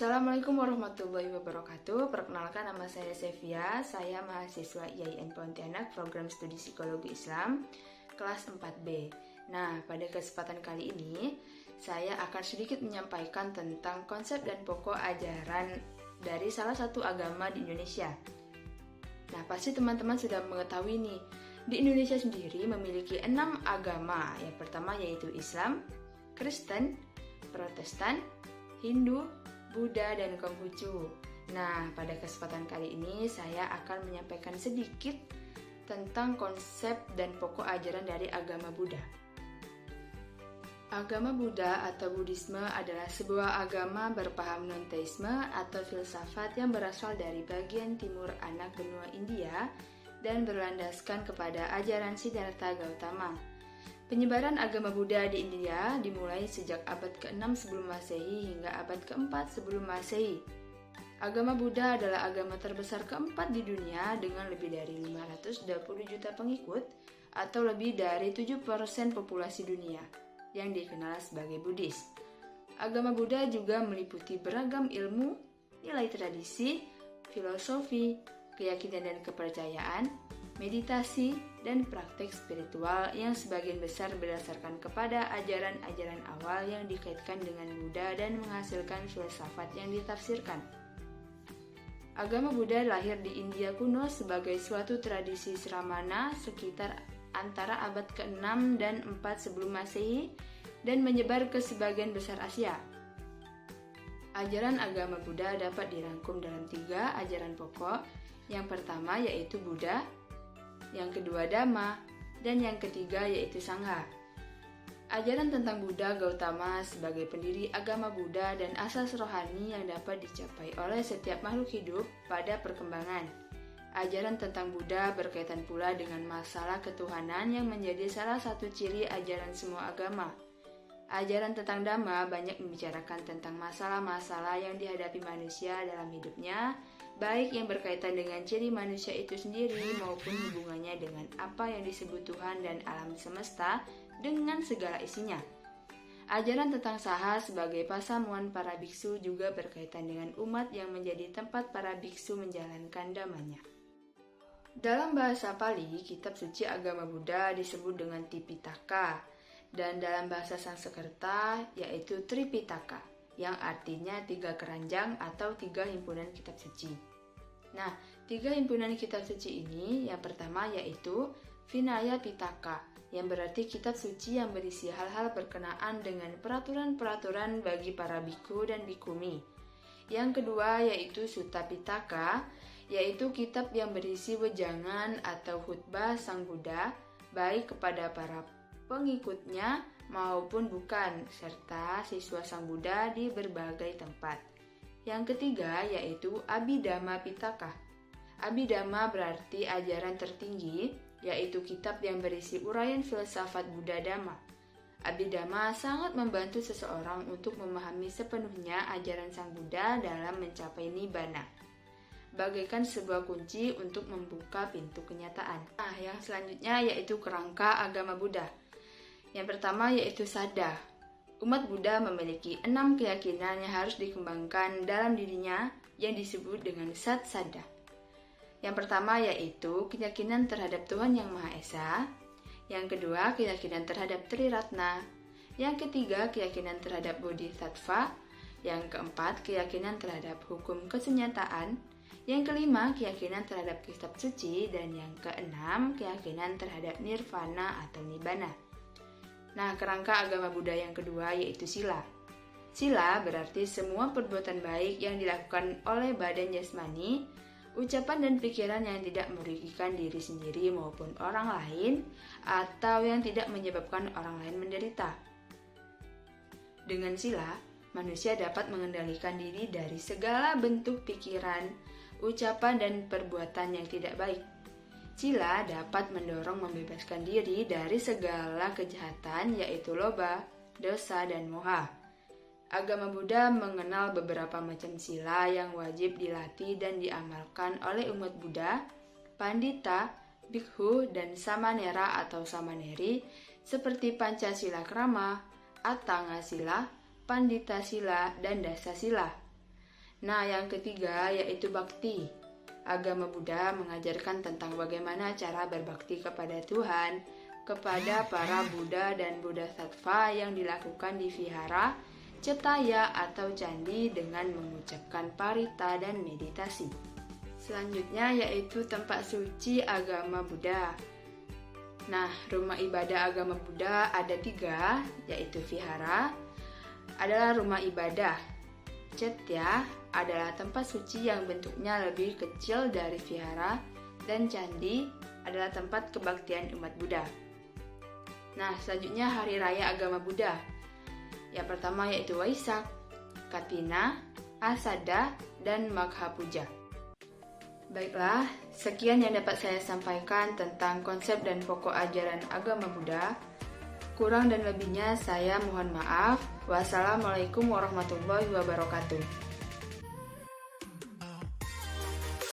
Assalamualaikum warahmatullahi wabarakatuh. Perkenalkan, nama saya Sevia. Saya mahasiswa IAIN Pontianak, program studi psikologi Islam, kelas 4B. Nah, pada kesempatan kali ini, saya akan sedikit menyampaikan tentang konsep dan pokok ajaran dari salah satu agama di Indonesia. Nah, pasti teman-teman sudah mengetahui nih, di Indonesia sendiri memiliki 6 agama. Yang pertama yaitu Islam, Kristen, Protestan, Hindu, Buddha, dan Konghucu. Nah, pada kesempatan kali ini saya akan menyampaikan sedikit tentang konsep dan pokok ajaran dari agama Buddha. Agama Buddha atau Buddhisme adalah sebuah agama berpaham non-teisme atau filsafat yang berasal dari bagian timur anak benua India dan berlandaskan kepada ajaran Siddhartha Gautama. Penyebaran agama Buddha di India dimulai sejak abad ke-6 sebelum Masehi hingga abad ke-4 sebelum Masehi. Agama Buddha adalah agama terbesar keempat di dunia dengan lebih dari 520 juta pengikut atau lebih dari 7% populasi dunia yang dikenal sebagai Buddhis. Agama Buddha juga meliputi beragam ilmu, nilai tradisi, filosofi, keyakinan dan kepercayaan, meditasi, dan praktek spiritual yang sebagian besar berdasarkan kepada ajaran-ajaran awal yang dikaitkan dengan Buddha dan menghasilkan filsafat yang ditafsirkan. Agama Buddha lahir di India kuno sebagai suatu tradisi Sramana sekitar antara abad ke-6 dan 4 sebelum Masehi dan menyebar ke sebagian besar Asia. Ajaran agama Buddha dapat dirangkum dalam 3 ajaran pokok. Yang pertama yaitu Buddha, yang kedua Dhamma, dan yang ketiga yaitu Sangha. Ajaran tentang Buddha Gautama sebagai pendiri agama Buddha dan asas rohani yang dapat dicapai oleh setiap makhluk hidup pada perkembangan. Ajaran tentang Buddha berkaitan pula dengan masalah ketuhanan yang menjadi salah satu ciri ajaran semua agama. Ajaran tentang Dhamma banyak membicarakan tentang masalah-masalah yang dihadapi manusia dalam hidupnya, baik yang berkaitan dengan ciri manusia itu sendiri maupun hubungannya dengan apa yang disebut Tuhan dan alam semesta dengan segala isinya. Ajaran tentang Saha sebagai pasamuan para biksu juga berkaitan dengan umat yang menjadi tempat para biksu menjalankan dhammanya. Dalam bahasa Pali, kitab suci agama Buddha disebut dengan Tipitaka, dan dalam bahasa Sanskerta yaitu Tripitaka, yang artinya 3 keranjang atau 3 himpunan kitab suci. Nah, 3 himpunan kitab suci ini yang pertama yaitu Vinaya Pitaka, yang berarti kitab suci yang berisi hal-hal berkenaan dengan peraturan-peraturan bagi para biku dan bikumi. Yang kedua yaitu Sutta Pitaka, yaitu kitab yang berisi wejangan atau khutbah Sang Buddha, baik kepada para pengikutnya maupun bukan, serta siswa Sang Buddha di berbagai tempat. Yang ketiga yaitu Abhidhamma Pitaka. Abhidhamma berarti ajaran tertinggi, yaitu kitab yang berisi uraian filsafat Buddha Dhamma. Abhidhamma sangat membantu seseorang untuk memahami sepenuhnya ajaran Sang Buddha dalam mencapai Nibbana, bagaikan sebuah kunci untuk membuka pintu kenyataan. Nah, yang selanjutnya yaitu kerangka agama Buddha. Yang pertama yaitu Saddha. Umat Buddha memiliki 6 keyakinan yang harus dikembangkan dalam dirinya yang disebut dengan Sat Saddha. Yang pertama yaitu keyakinan terhadap Tuhan Yang Maha Esa. Yang kedua, keyakinan terhadap Triratna. Yang ketiga, keyakinan terhadap Bodhisattva. Yang keempat, keyakinan terhadap hukum kesenyataan. Yang kelima, keyakinan terhadap kitab suci. Dan yang keenam, keyakinan terhadap Nirvana atau Nibbana. Nah, kerangka agama Buddha yang kedua yaitu Sila. Sila berarti semua perbuatan baik yang dilakukan oleh badan jasmani, ucapan dan pikiran yang tidak merugikan diri sendiri maupun orang lain, atau yang tidak menyebabkan orang lain menderita. Dengan Sila, manusia dapat mengendalikan diri dari segala bentuk pikiran, ucapan, dan perbuatan yang tidak baik. Sila dapat mendorong membebaskan diri dari segala kejahatan yaitu loba, dosa, dan moha. Agama Buddha mengenal beberapa macam sila yang wajib dilatih dan diamalkan oleh umat Buddha, pandita, bhikkhu, dan samanera atau samaneri seperti Pancasila Krama, Atanga Sila, Pandita Sila, dan Dasa Sila. Nah, yang ketiga yaitu bakti. Agama Buddha mengajarkan tentang bagaimana cara berbakti kepada Tuhan, kepada para Buddha dan Bodhisattva yang dilakukan di vihara, cetaya atau candi dengan mengucapkan parita dan meditasi. Selanjutnya yaitu tempat suci agama Buddha. Nah, rumah ibadah agama Buddha ada 3, yaitu vihara adalah rumah ibadah. Cetya adalah tempat suci yang bentuknya lebih kecil dari vihara, dan candi adalah tempat kebaktian umat Buddha. Nah, selanjutnya hari raya agama Buddha. Yang pertama yaitu Waisak, Katina, Asada, dan Magha Puja. Baiklah, sekian yang dapat saya sampaikan tentang konsep dan pokok ajaran agama Buddha. Kurang dan lebihnya saya mohon maaf. Wassalamualaikum warahmatullahi wabarakatuh.